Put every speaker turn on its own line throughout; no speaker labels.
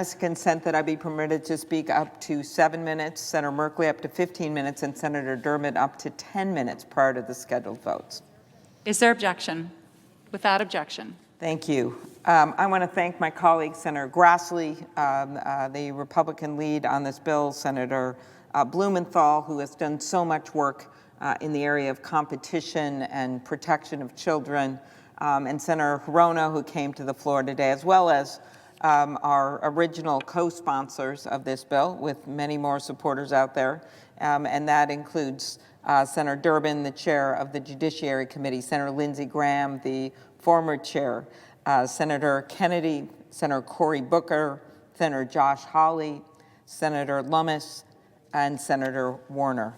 Consent that I be permitted to speak up to 7 minutes, Senator Merkley up to 15 minutes, and Senator Durbin up to 10 minutes prior to the scheduled votes.
Is there objection? Without objection.
Thank you. I want to thank my colleague, Senator Grassley, the Republican lead on this bill, Senator Blumenthal, who has done so much work in the area of competition and protection of children, and Senator Hirona, who came to the floor today, as well as our original co-sponsors of this bill, with many more supporters out there, and that includes Senator Durbin, the chair of the Judiciary Committee, Senator Lindsey Graham, the former chair, Senator Kennedy, Senator Cory Booker, Senator Josh Hawley, Senator Lummis, and Senator Warner.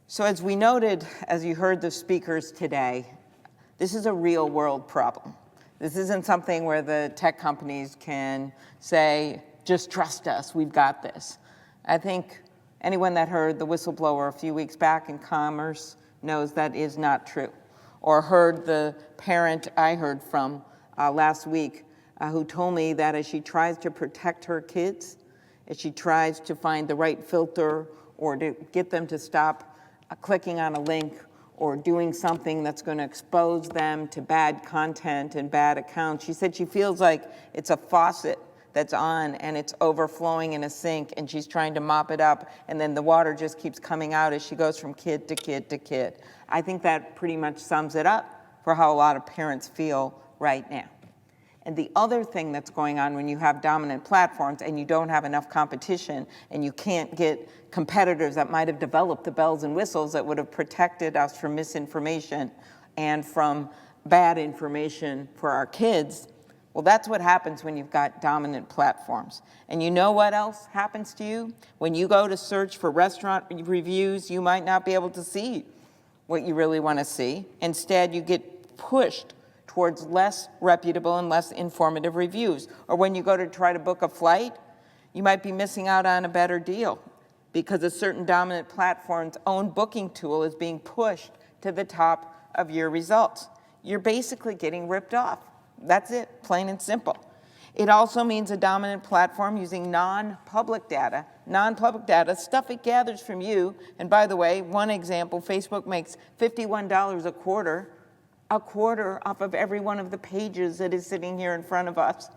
So as we noted, as you heard the speakers today, this is a real world problem. This isn't something where the tech companies can say, just trust us, we've got this. I think anyone that heard the whistleblower a few weeks back in Commerce knows that is not true. Or heard the parent I heard from last week who told me that as she tries to protect her kids, as she tries to find the right filter or to get them to stop clicking on a link or doing something that's going to expose them to bad content and bad accounts. She said she feels like it's a faucet that's on and it's overflowing in a sink and she's trying to mop it up and then the water just keeps coming out as she goes from kid to kid to kid. I think that pretty much sums it up for how a lot of parents feel right now. And the other thing that's going on when you have dominant platforms and you don't have enough competition and you can't get competitors that might have developed the bells and whistles that would have protected us from misinformation and from bad information for our kids, well, that's what happens when you've got dominant platforms. And you know what else happens to you? When you go to search for restaurant reviews, you might not be able to see what you really want to see. Instead, you get pushed towards less reputable and less informative reviews. Or when you go to try to book a flight, you might be missing out on a better deal because a certain dominant platform's own booking tool is being pushed to the top of your results. You're basically getting ripped off. That's it, plain and simple. It also means a dominant platform using non-public data, stuff it gathers from you. And by the way, one example, Facebook makes $51 a quarter off of every one of the pages that is sitting here in front of us,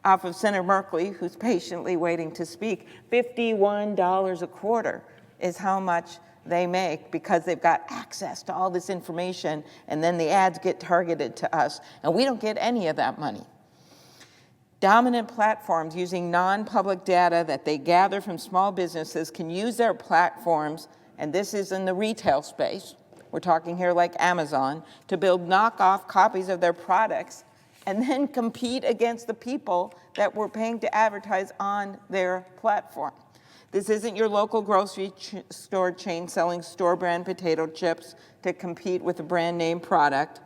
off of Senator Merkley, who's patiently waiting to speak. $51 a quarter is how much they make because they've got access to all this information, and then the ads get targeted to us, and we don't get any of that money. Dominant platforms using non-public data that they gather from small businesses can use their platforms, and this is in the retail space, we're talking here like Amazon, to build knockoff copies of their products and then compete against the people that we're paying to advertise on their platform. This isn't your local grocery store chain selling store brand potato chips to compete with a brand name product.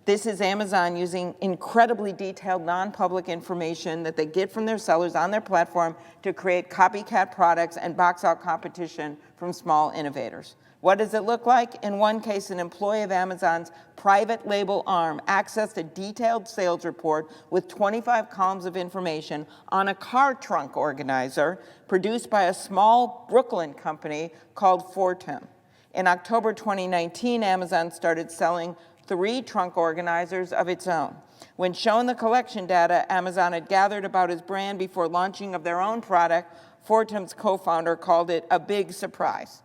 This is Amazon using incredibly detailed non-public information that they get from their sellers on their platform to create copycat products and box out competition from small innovators. What does it look like? In one case, an employee of Amazon's private label arm accessed a detailed sales report with 25 columns of information on a car trunk organizer produced by a small Brooklyn company called Fortum. In October 2019, Amazon started selling 3 trunk organizers of its own. When shown the collection data Amazon had gathered about his brand before launching of their own product, Fortum's co-founder called it a big surprise.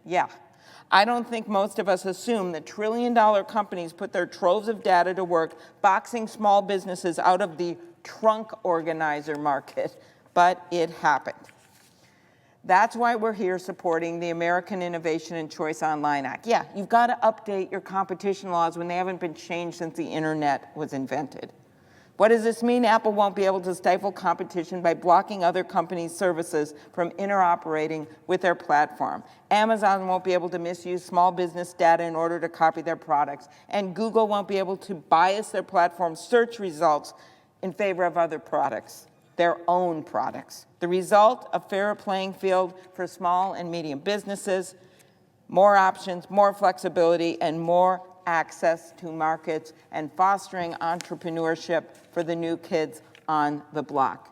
Yeah, I don't think most of us assume that trillion-dollar companies put their troves of data to work boxing small businesses out of the trunk organizer market, but it happened. That's why we're here supporting the American Innovation and Choice Online Act. Yeah, you've got to update your competition laws when they haven't been changed since the internet was invented. What does this mean? Apple won't be able to stifle competition by blocking other companies' services from interoperating with their platform. Amazon won't be able to misuse small business data in order to copy their products. And Google won't be able to bias their platform's search results in favor of other products, their own products. The result, a fairer playing field for small and medium businesses, more options, more flexibility, and more access to markets, and fostering entrepreneurship for the new kids on the block.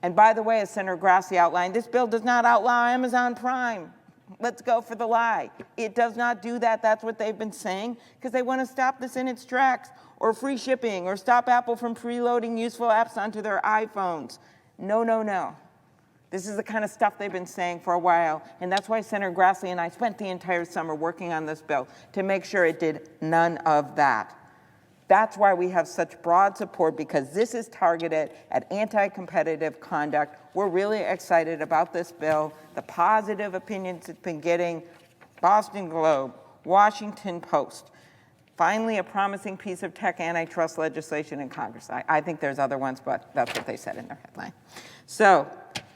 And by the way, as Senator Grassley outlined, this bill does not outlaw Amazon Prime. Let's go for the lie. It does not do that. That's what they've been saying, because they want to stop this in its tracks, or free shipping, or stop Apple from preloading useful apps onto their iPhones. No, no, no. This is the kind of stuff they've been saying for a while, and that's why Senator Grassley and I spent the entire summer working on this bill to make sure it did none of that. That's why we have such broad support, because this is targeted at anti-competitive conduct. We're really excited about this bill, the positive opinions it's been getting, Boston Globe, Washington Post. Finally, a promising piece of tech antitrust legislation in Congress. I think there's other ones, but that's what they said in their headline. So,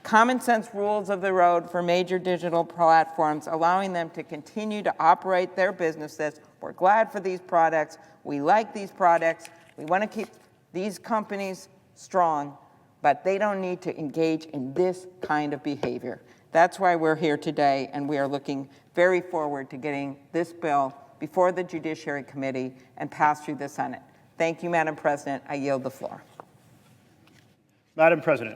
common sense rules of the road for major digital platforms, allowing them to continue to operate their businesses. We're glad for these products. We like these products. We want to keep these companies strong, but they don't need to engage in this kind of behavior. That's why we're here today, and we are looking very forward to getting this bill before the Judiciary Committee and passed through the Senate. Thank you, Madam President. I yield the floor.
Madam President.